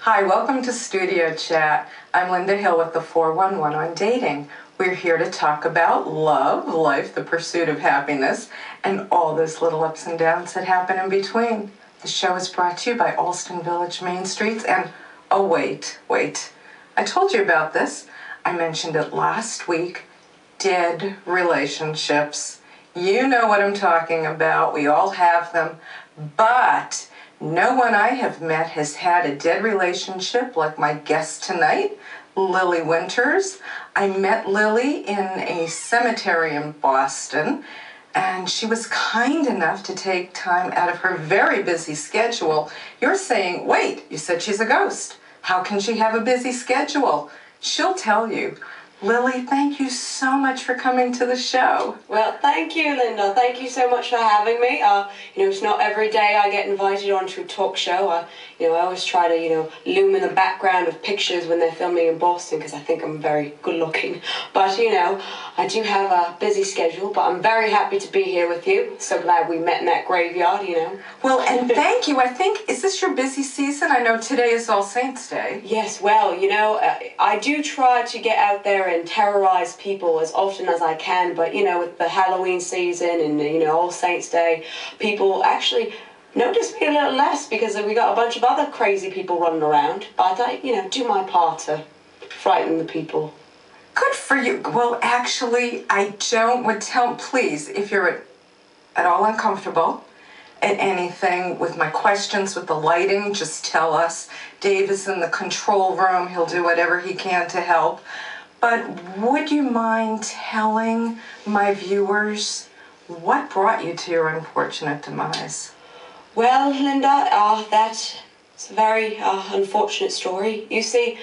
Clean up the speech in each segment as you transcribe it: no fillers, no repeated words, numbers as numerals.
Hi, welcome to Studio Chat. I'm Lynda Hill with the 411 on dating. We're here to talk about love, life, the pursuit of happiness, and all those little ups and downs that happen in between. The show is brought to you by Alston Village Main Streets and, oh wait, I told you about this. I mentioned it last week. Dead relationships. You know what I'm talking about. We all have them. But no one I have met has had a dead relationship like my guest tonight, Lily Winters. I met Lily in a cemetery in Boston, and she was kind enough to take time out of her very busy schedule. You're saying, wait, you said she's a ghost. How can she have a busy schedule? She'll tell you. Lily, thank you so much for coming to the show. Well, thank you, Lynda. Thank you so much for having me. It's not every day I get invited onto a talk show. I always try to, loom in the background of pictures when they're filming in Boston because I think I'm very good looking. But, I do have a busy schedule, but I'm very happy to be here with you. So glad we met in that graveyard, Well, and thank you. I think, is this your busy season? I know today is All Saints Day. Yes, well, I do try to get out there and terrorize people as often as I can, but with the Halloween season and All Saints Day, people actually notice me a little less because we got a bunch of other crazy people running around, but I do my part to frighten the people. Good for you. Well, actually, please, if you're at all uncomfortable at anything with my questions with the lighting, just tell us. Dave is in the control room. He'll do whatever he can to help. But would you mind telling my viewers what brought you to your unfortunate demise? Well, Lynda, that's a very unfortunate story. You see,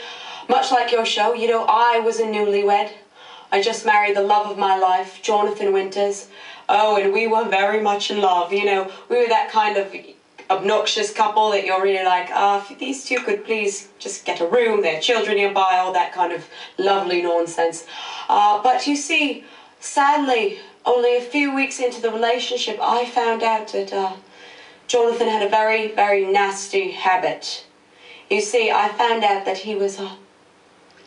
much like your show, I was a newlywed. I just married the love of my life, Jonathan Winters. Oh, and we were very much in love. We were that kind of obnoxious couple that you're really like, if these two could please just get a room, their children nearby, all that kind of lovely nonsense. But you see, sadly, only a few weeks into the relationship, I found out that Jonathan had a very, very nasty habit. You see, I found out that he was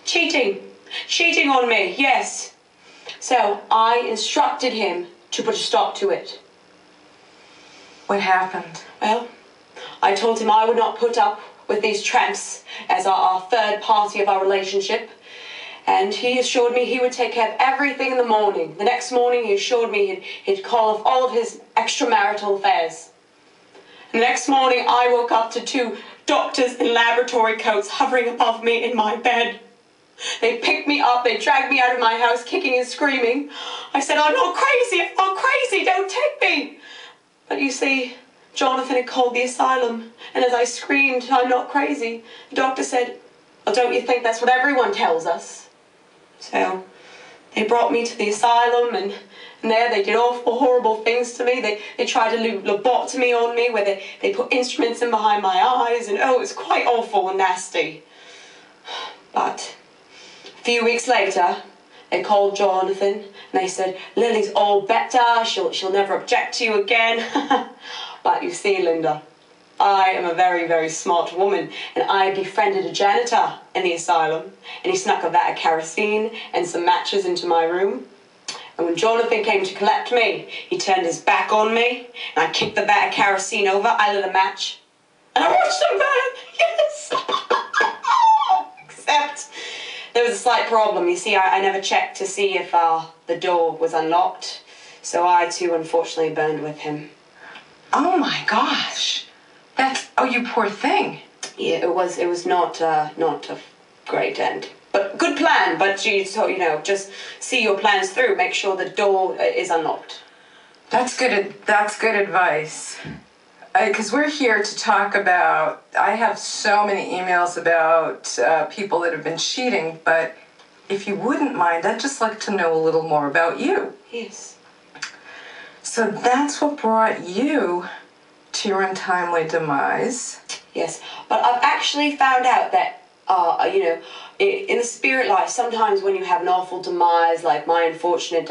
cheating on me, yes. So I instructed him to put a stop to it. What happened? Well, I told him I would not put up with these tramps as our third party of our relationship. And he assured me he would take care of everything in the morning. The next morning he assured me he'd call off all of his extramarital affairs. And the next morning I woke up to two doctors in laboratory coats hovering above me in my bed. They picked me up, they dragged me out of my house kicking and screaming. I said, I'm not crazy, don't take me. But you see, Jonathan had called the asylum, and as I screamed, I'm not crazy, the doctor said, well, don't you think that's what everyone tells us? So they brought me to the asylum, and there they did awful, horrible things to me. They tried to do lobotomy on me, where they put instruments in behind my eyes, and it was quite awful and nasty. But a few weeks later, they called Jonathan, and they said, Lily's all better, she'll never object to you again. But you see, Lynda, I am a very, very smart woman, and I befriended a janitor in the asylum, and he snuck a vat of kerosene and some matches into my room. And when Jonathan came to collect me, he turned his back on me, and I kicked the vat of kerosene over, I lit a match, and I watched him burn, yes! Except there was a slight problem. You see, I never checked to see if the door was unlocked, so I too unfortunately burned with him. Oh my gosh. You poor thing. Yeah, it was not a great end. But good plan, but just see your plans through. Make sure the door is unlocked. That's good advice. Because we're here to talk about, I have so many emails about people that have been cheating, but if you wouldn't mind, I'd just like to know a little more about you. Yes. So that's what brought you to your untimely demise. Yes, but I've actually found out that, in the spirit life, sometimes when you have an awful demise, like my unfortunate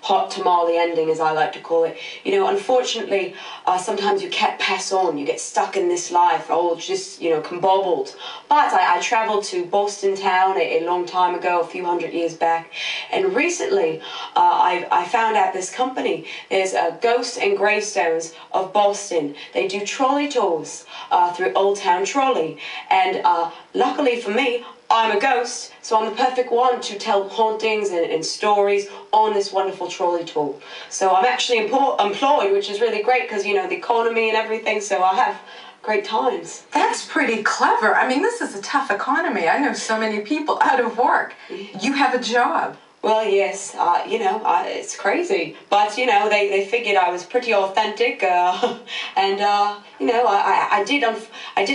hot tamale ending, as I like to call it, you know, unfortunately, sometimes you can't pass on. You get stuck in this life, all just, you know, combobbled. But I travelled to Boston town a long time ago, a few hundred years back, and recently I found out this company. There's Ghosts and Gravestones of Boston. They do trolley tours through Old Town Trolley, and luckily for me, I'm a ghost, so I'm the perfect one to tell hauntings and stories on this wonderful trolley tour. So I'm actually employed, which is really great because, you know, the economy and everything, so I have great times. That's pretty clever. I mean, this is a tough economy. I know so many people out of work. You have a job. Well, yes, you know, it's crazy. But, you know, they figured I was pretty authentic, and, you know, I did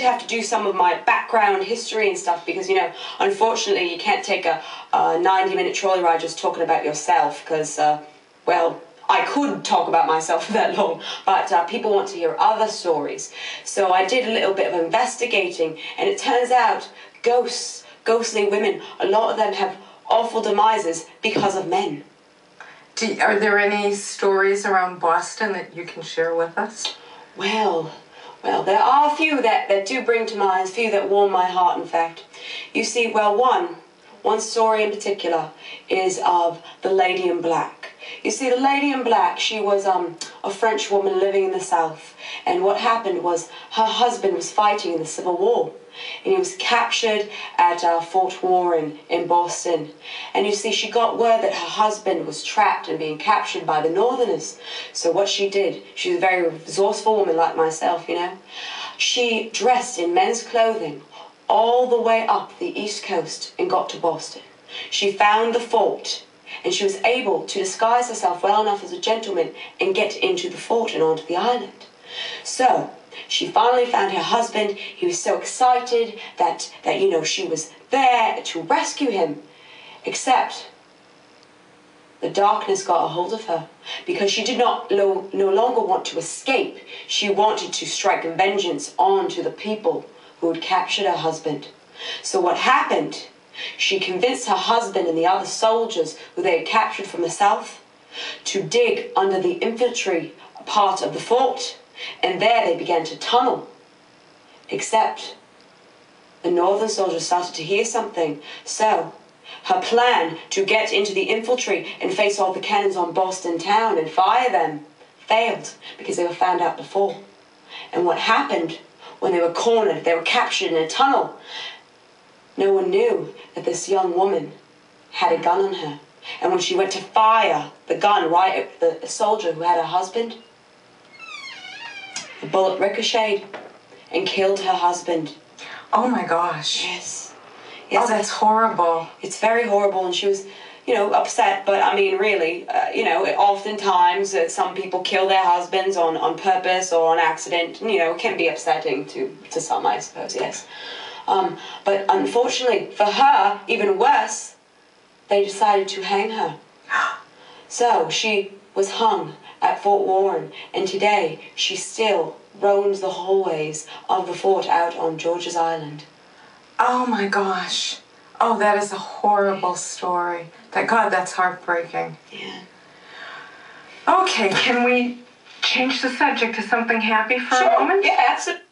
have to do some of my background history and stuff because, you know, unfortunately you can't take a 90-minute trolley ride just talking about yourself because, well, I could talk about myself for that long, but people want to hear other stories. So I did a little bit of investigating, and it turns out ghosts, ghostly women, a lot of them have awful demises because of men. Are there any stories around Boston that you can share with us? Well, there are a few that do bring to mind, a few that warm my heart, in fact. You see, well, one story in particular is of the Lady in Black. You see, the Lady in Black, she was a French woman living in the South, and what happened was her husband was fighting in the Civil War, and he was captured at Fort Warren in Boston. And you see, she got word that her husband was trapped and being captured by the Northerners. So what she did, she was a very resourceful woman like myself, you know. She dressed in men's clothing all the way up the East Coast and got to Boston. She found the fort, and she was able to disguise herself well enough as a gentleman and get into the fort and onto the island. So she finally found her husband. He was so excited that you know, she was there to rescue him, except the darkness got a hold of her because she did no longer want to escape. She wanted to strike vengeance onto the people who had captured her husband. So what happened? She convinced her husband and the other soldiers who they had captured from the South to dig under the infantry part of the fort, and there they began to tunnel. Except the Northern soldiers started to hear something, so her plan to get into the infantry and face all the cannons on Boston town and fire them failed because they were found out before. And what happened when they were cornered, they were captured in a tunnel, no one knew that this young woman had a gun on her. And when she went to fire the gun right at the soldier who had her husband, the bullet ricocheted and killed her husband. Oh my gosh. Yes. Oh, that's horrible. It's very horrible, and she was, you know, upset, but I mean, really, you know, oftentimes some people kill their husbands on purpose or on accident, and, you know, it can be upsetting to some, I suppose, yes. But unfortunately for her, even worse, they decided to hang her. So she was hung at Fort Warren, and today she still roams the hallways of the fort out on George's Island. Oh my gosh. Oh, that is a horrible story. That's heartbreaking. Yeah. Okay, can we change the subject to something happy for Sure. a moment? Yeah, absolutely.